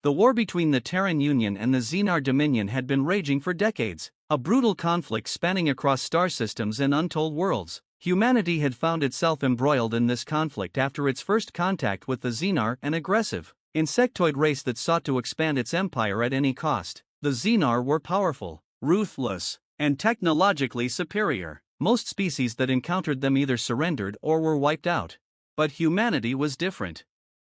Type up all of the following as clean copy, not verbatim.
The war between the Terran Union and the Xenar Dominion had been raging for decades, a brutal conflict spanning across star systems and untold worlds. Humanity had found itself embroiled in this conflict after its first contact with the Xenar, an aggressive, insectoid race that sought to expand its empire at any cost. The Xenar were powerful, ruthless, and technologically superior. Most species that encountered them either surrendered or were wiped out. But humanity was different.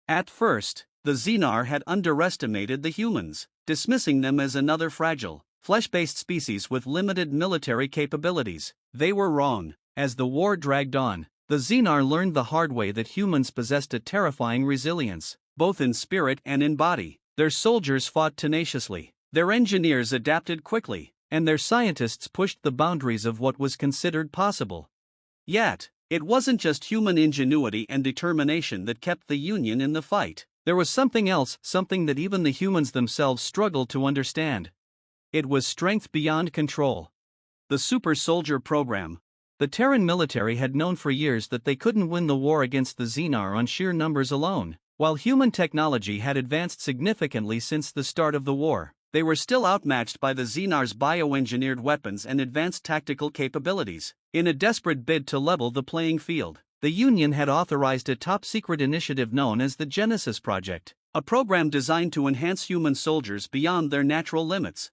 At first, the Xenar had underestimated the humans, dismissing them as another fragile, flesh-based species with limited military capabilities. They were wrong. As the war dragged on, the Xenar learned the hard way that humans possessed a terrifying resilience, both in spirit and in body. Their soldiers fought tenaciously, their engineers adapted quickly, and their scientists pushed the boundaries of what was considered possible. Yet, it wasn't just human ingenuity and determination that kept the Union in the fight. There was something else, something that even the humans themselves struggled to understand. It was strength beyond control. The Super Soldier Program. The Terran military had known for years that they couldn't win the war against the Xenar on sheer numbers alone. While human technology had advanced significantly since the start of the war, they were still outmatched by the Xenar's bioengineered weapons and advanced tactical capabilities. In a desperate bid to level the playing field, the Union had authorized a top-secret initiative known as the Genesis Project, a program designed to enhance human soldiers beyond their natural limits.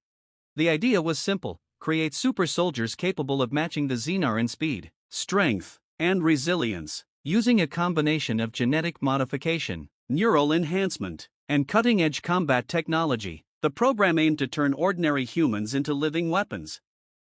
The idea was simple: create super soldiers capable of matching the Xenar in speed, strength, and resilience, using a combination of genetic modification, neural enhancement, and cutting-edge combat technology. The program aimed to turn ordinary humans into living weapons.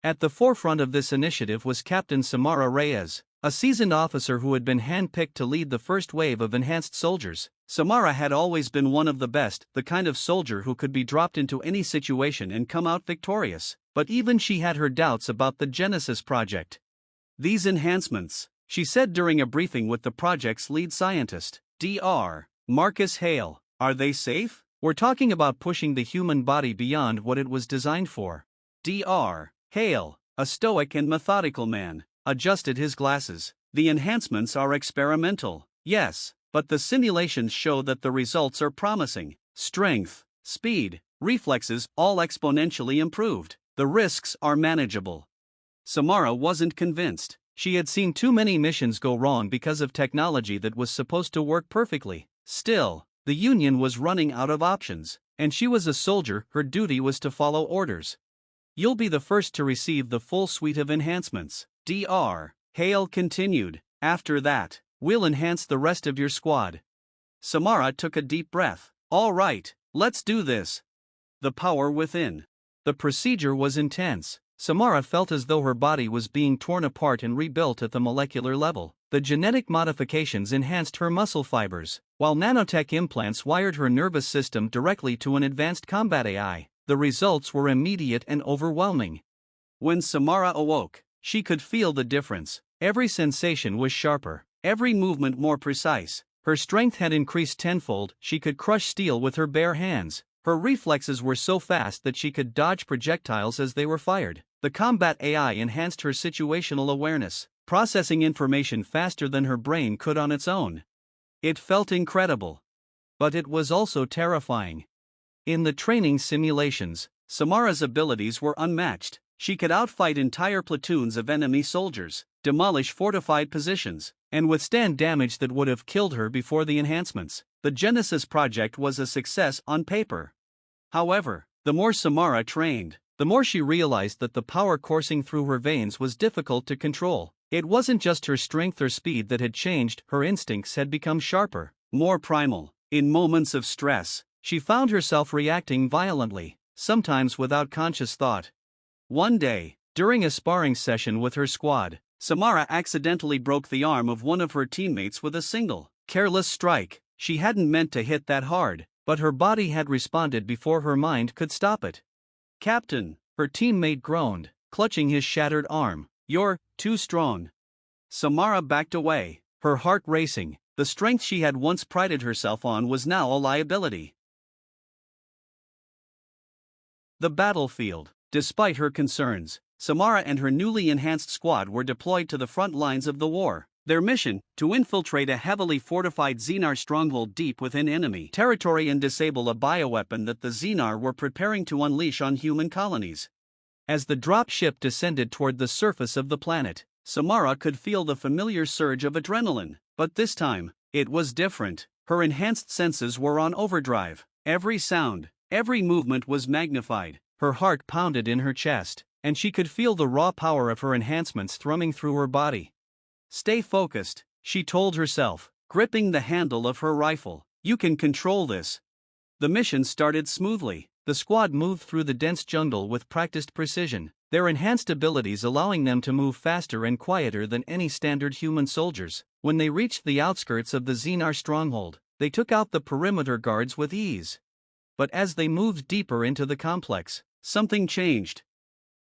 At the forefront of this initiative was Captain Samara Reyes, a seasoned officer who had been handpicked to lead the first wave of enhanced soldiers. Samara had always been one of the best, the kind of soldier who could be dropped into any situation and come out victorious. But even she had her doubts about the Genesis project. These enhancements, she said during a briefing with the project's lead scientist, Dr. Marcus Hale, are they safe? We're talking about pushing the human body beyond what it was designed for. Dr. Hale, a stoic and methodical man, adjusted his glasses. The enhancements are experimental, yes, but the simulations show that the results are promising. Strength, speed, reflexes, all exponentially improved. The risks are manageable. Samara wasn't convinced. She had seen too many missions go wrong because of technology that was supposed to work perfectly. Still, the Union was running out of options, and she was a soldier. Her duty was to follow orders. You'll be the first to receive the full suite of enhancements, Dr. Hale continued. After that, we'll enhance the rest of your squad. Samara took a deep breath. All right, let's do this. The power within. The procedure was intense. Samara felt as though her body was being torn apart and rebuilt at the molecular level. The genetic modifications enhanced her muscle fibers, while nanotech implants wired her nervous system directly to an advanced combat AI. The results were immediate and overwhelming. When Samara awoke, she could feel the difference. Every sensation was sharper, every movement more precise. Her strength had increased tenfold. She could crush steel with her bare hands. Her reflexes were so fast that she could dodge projectiles as they were fired. The combat AI enhanced her situational awareness, processing information faster than her brain could on its own. It felt incredible. But it was also terrifying. In the training simulations, Samara's abilities were unmatched. She could outfight entire platoons of enemy soldiers, demolish fortified positions, and withstand damage that would have killed her before the enhancements. The Genesis project was a success on paper. However, the more Samara trained, the more she realized that the power coursing through her veins was difficult to control. It wasn't just her strength or speed that had changed, her instincts had become sharper, more primal. In moments of stress, she found herself reacting violently, sometimes without conscious thought. One day, during a sparring session with her squad, Samara accidentally broke the arm of one of her teammates with a single, careless strike. She hadn't meant to hit that hard, but her body had responded before her mind could stop it. "Captain," her teammate groaned, clutching his shattered arm, "you're too strong." Samara backed away, her heart racing. The strength she had once prided herself on was now a liability. The battlefield. Despite her concerns, Samara and her newly enhanced squad were deployed to the front lines of the war. Their mission, to infiltrate a heavily fortified Xenar stronghold deep within enemy territory and disable a bioweapon that the Xenar were preparing to unleash on human colonies. As the drop ship descended toward the surface of the planet, Samara could feel the familiar surge of adrenaline, but this time, it was different. Her enhanced senses were on overdrive. Every sound, every movement was magnified. Her heart pounded in her chest, and she could feel the raw power of her enhancements thrumming through her body. Stay focused, she told herself, gripping the handle of her rifle. You can control this. The mission started smoothly. The squad moved through the dense jungle with practiced precision, their enhanced abilities allowing them to move faster and quieter than any standard human soldiers. When they reached the outskirts of the Xenar stronghold, they took out the perimeter guards with ease. But as they moved deeper into the complex, something changed.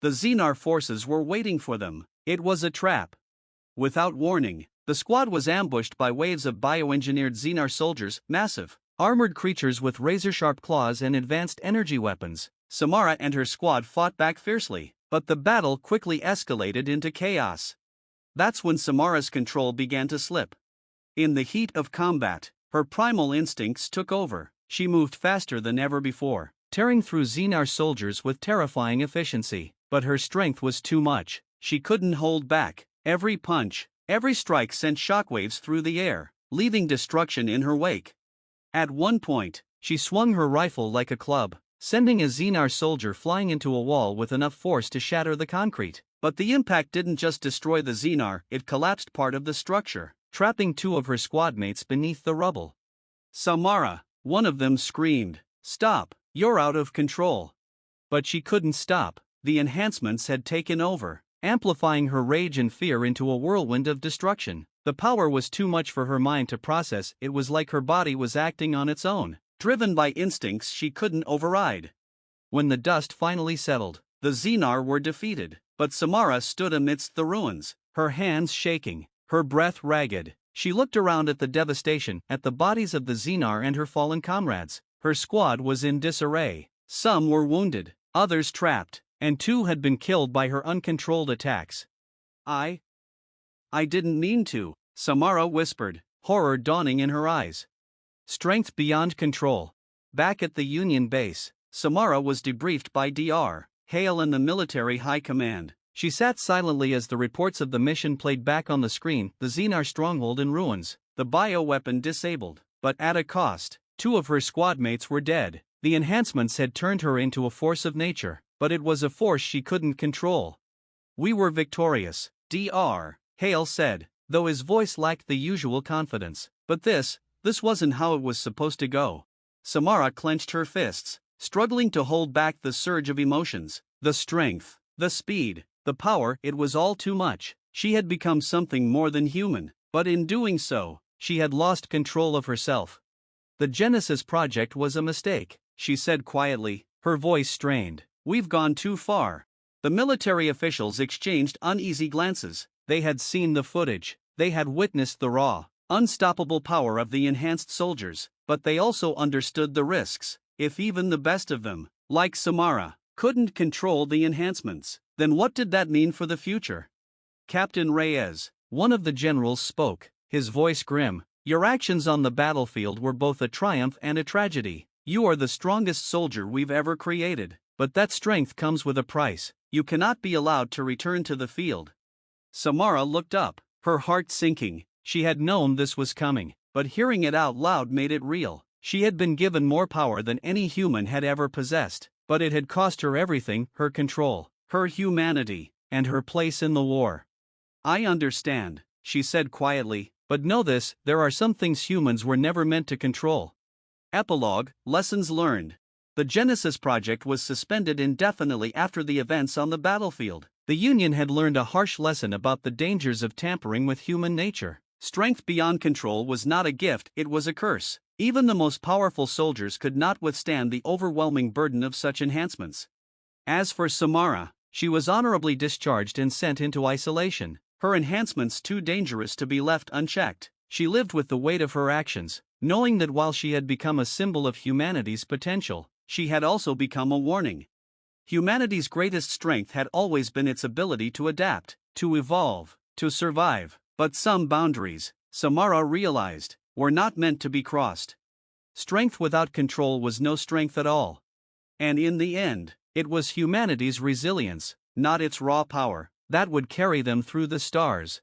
The Xenar forces were waiting for them. It was a trap. Without warning, the squad was ambushed by waves of bioengineered Xenar soldiers, massive, armored creatures with razor-sharp claws and advanced energy weapons. Samara and her squad fought back fiercely, but the battle quickly escalated into chaos. That's when Samara's control began to slip. In the heat of combat, her primal instincts took over. She moved faster than ever before, tearing through Xenar soldiers with terrifying efficiency. But her strength was too much. She couldn't hold back. Every punch, every strike sent shockwaves through the air, leaving destruction in her wake. At one point, she swung her rifle like a club, sending a Xenar soldier flying into a wall with enough force to shatter the concrete. But the impact didn't just destroy the Xenar, it collapsed part of the structure, trapping two of her squadmates beneath the rubble. Samara, one of them screamed, "Stop, you're out of control." But she couldn't stop. The enhancements had taken over, amplifying her rage and fear into a whirlwind of destruction. The power was too much for her mind to process. It was like her body was acting on its own, driven by instincts she couldn't override. When the dust finally settled, the Xenar were defeated, but Samara stood amidst the ruins, her hands shaking, her breath ragged. She looked around at the devastation, at the bodies of the Xenar and her fallen comrades. Her squad was in disarray. Some were wounded, others trapped, and two had been killed by her uncontrolled attacks. I didn't mean to, Samara whispered, horror dawning in her eyes. Strength beyond control. Back at the Union base, Samara was debriefed by Dr. Hale and the military high command. She sat silently as the reports of the mission played back on the screen. The Xenar stronghold in ruins, the bioweapon disabled, but at a cost. Two of her squadmates were dead. The enhancements had turned her into a force of nature, but it was a force she couldn't control. We were victorious, Dr. Hale said, though his voice lacked the usual confidence. But this wasn't how it was supposed to go. Samara clenched her fists, struggling to hold back the surge of emotions. The strength, the speed, the power, it was all too much. She had become something more than human, but in doing so, she had lost control of herself. The Genesis project was a mistake, she said quietly, her voice strained. We've gone too far. The military officials exchanged uneasy glances. They had seen the footage. They had witnessed the raw, unstoppable power of the enhanced soldiers, but they also understood the risks. If even the best of them, like Samara, couldn't control the enhancements, then what did that mean for the future? Captain Reyes, one of the generals, spoke, his voice grim. Your actions on the battlefield were both a triumph and a tragedy. You are the strongest soldier we've ever created. But that strength comes with a price. You cannot be allowed to return to the field. Samara looked up, her heart sinking. She had known this was coming, but hearing it out loud made it real. She had been given more power than any human had ever possessed, but it had cost her everything: her control, her humanity, and her place in the war. I understand, she said quietly, but know this: there are some things humans were never meant to control. Epilogue, Lessons Learned. The Genesis project was suspended indefinitely after the events on the battlefield. The Union had learned a harsh lesson about the dangers of tampering with human nature. Strength beyond control was not a gift, it was a curse. Even the most powerful soldiers could not withstand the overwhelming burden of such enhancements. As for Samara, she was honorably discharged and sent into isolation. Her enhancements too dangerous to be left unchecked. She lived with the weight of her actions, knowing that while she had become a symbol of humanity's potential, she had also become a warning. Humanity's greatest strength had always been its ability to adapt, to evolve, to survive. But some boundaries, Samara realized, were not meant to be crossed. Strength without control was no strength at all. And in the end, it was humanity's resilience, not its raw power, that would carry them through the stars.